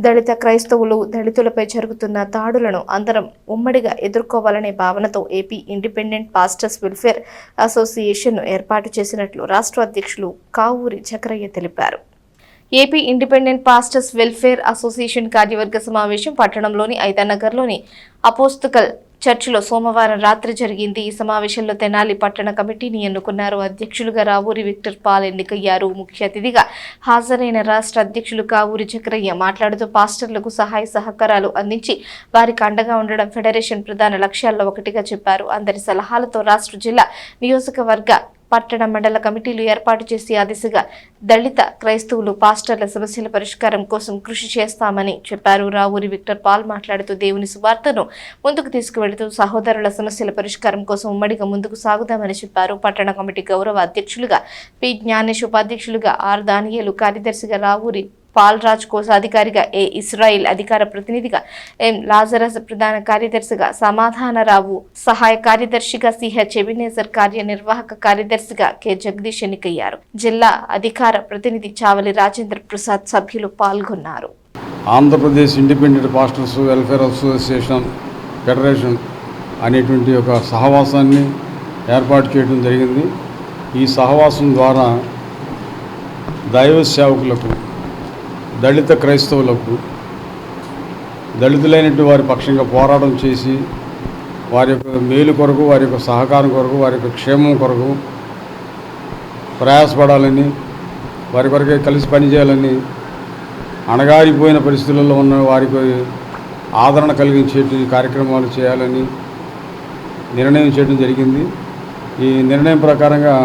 దళిత క్రైస్తవులు దళితులపై జరుగుతున్న దాడులను అందరం ఉమ్మడిగా ఎదుర్కోవాలనే భావనతో ఏపీ ఇండిపెండెంట్ పాస్టర్స్ వెల్ఫేర్ అసోసియేషన్ను ఏర్పాటు చేసినట్లు రాష్ట్ర అధ్యక్షులు కావూరి చక్రయ్య తెలిపారు. AP independent pastors welfare association కార్యవర్గ సమావేశం పట్టణంలోని ఐతానగర్లోని అపోస్తకల్ చర్చిలో సోమవారం రాత్రి జరిగింది. ఈ సమావేశంలో తెనాలి పట్టణ కమిటీని ఎన్నుకున్నారు. అధ్యక్షులుగా రావూరి విక్టర్ పాల్ ఎన్నికయ్యారు. ముఖ్య అతిథిగా హాజరైన రాష్ట్ర అధ్యక్షులు కావూరి చక్రయ్య మాట్లాడుతూ పాస్టర్లకు సహాయ సహకారాలు అందించి వారికి అండగా ఉండడం ఫెడరేషన్ ప్రధాన లక్ష్యాల్లో ఒకటిగా చెప్పారు. అందరి సలహాలతో రాష్ట్ర జిల్లా నియోజకవర్గ పట్టణ మండల కమిటీలు ఏర్పాటు చేసి ఆ దిశగా దళిత క్రైస్తవులు పాస్టర్ల సమస్యల పరిష్కారం కోసం కృషి చేస్తామని చెప్పారు. రావూరి విక్టర్ పాల్ మాట్లాడుతూ దేవుని సువార్తను ముందుకు తీసుకువెళుతూ సహోదరుల సమస్యల పరిష్కారం కోసం ఉమ్మడిగా ముందుకు సాగుదామని చెప్పారు. పట్టణ కమిటీ గౌరవ అధ్యక్షులుగా పి జ్ఞానేష్, ఉపాధ్యక్షులుగా ఆర్ దానియేలు, కార్యదర్శిగా రావూరి పాల్ రాజ్, కోశాధికారిగా ఏ ఇస్రాయిల్, అధికార ప్రతినిధిగా ఎం లాజరస్, ప్రధాన కార్యదర్శిగా సమాధానరావు, సహాయ కార్యదర్శిగా సిహెచ్ ఎబినేజర్, కార్యనిర్వాహక కార్యదర్శిగా కె జగదీష్ ఎన్నికయ్యారు. జిల్లా అధికార ప్రతినిధి చావలి రాజేంద్ర ప్రసాద్ సభ్యులు పాల్గొన్నారు. Andhra Pradesh independent pastors welfare association federation అనేటువంటి ఒక సహవాసాన్ని ఏర్పాటు చేయడం జరిగింది. ఈ సహవాసం ద్వారా దైవ సేవకులకు, దళిత క్రైస్తవులకు, దళితులైనటువంటి వారి పక్షంగా పోరాటం చేసి వారి యొక్క మేలు కొరకు, వారి యొక్క సహకారం కొరకు, వారి యొక్క క్షేమం కొరకు ప్రయాసపడాలని, వారి కొరకే కలిసి పనిచేయాలని, అణగారిపోయిన పరిస్థితుల్లో ఉన్న వారికి ఆదరణ కలిగించే కార్యక్రమాలు చేయాలని నిర్ణయం చేయడం జరిగింది. ఈ నిర్ణయం ప్రకారంగా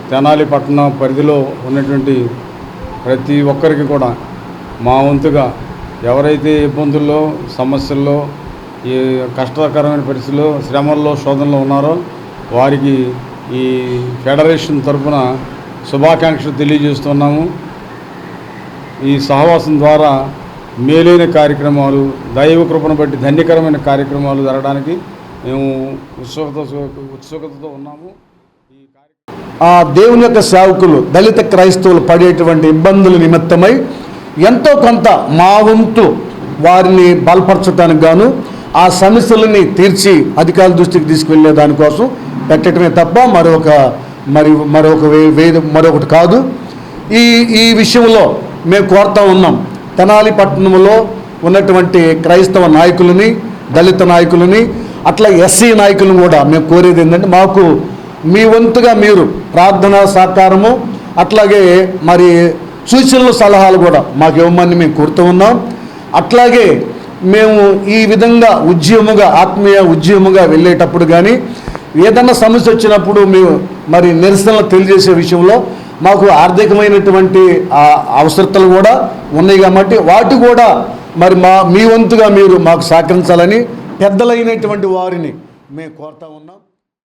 తెనాలి పట్టణ పరిధిలో ఉన్నటువంటి ప్రతి ఒక్కరికి కూడా మా వంతుగా ఎవరైతే ఇబ్బందుల్లో, సమస్యల్లో, ఈ కష్టకరమైన పరిస్థితుల్లో, శ్రమల్లో, శోధనలో ఉన్నారో వారికి ఈ ఫెడరేషన్ తరఫున శుభాకాంక్షలు తెలియజేస్తున్నాము. ఈ సహవాసం ద్వారా మేలైన కార్యక్రమాలు, దైవ కృపను బట్టి ధన్యకరమైన కార్యక్రమాలు జరగడానికి మేము ఉత్సుకతతో ఉన్నాము. ఆ దేవుని యొక్క సేవకులు దళిత క్రైస్తవులు పడేటువంటి ఇబ్బందుల నిమిత్తమై ఎంతో కొంత మా వంతు వారిని బలపరచడానికి గాను ఆ సమస్యలని తీర్చి అధికారుల దృష్టికి తీసుకువెళ్ళే దానికోసం పెట్టడమే తప్ప మరొకటి కాదు. ఈ విషయంలో మేము కోరుతా ఉన్నాం. తెనాలి పట్టణంలో ఉన్నటువంటి క్రైస్తవ నాయకులని, దళిత నాయకులని, అట్లా ఎస్సీ నాయకులను కూడా మేము కోరేది ఏంటంటే మాకు మీ వంతుగా మీరు ప్రార్థనా సహకారము, అట్లాగే మరి సూచనలు, సలహాలు కూడా మాకు ఇవ్వమని మేము కోరుతూ ఉన్నాం. అట్లాగే మేము ఈ విధంగా ఆత్మీయ ఉద్యమముగా వెళ్ళేటప్పుడు కానీ ఏదన్నా సమస్య వచ్చినప్పుడు మేము మరి నిరసనలు తెలియజేసే విషయంలో మాకు ఆర్థికమైనటువంటి అవసరతలు కూడా ఉన్నాయి కాబట్టి వాటి కూడా మరి మీ వంతుగా మీరు మాకు సహకరించాలని పెద్దలైనటువంటి వారిని మేము కోరుతా ఉన్నాం.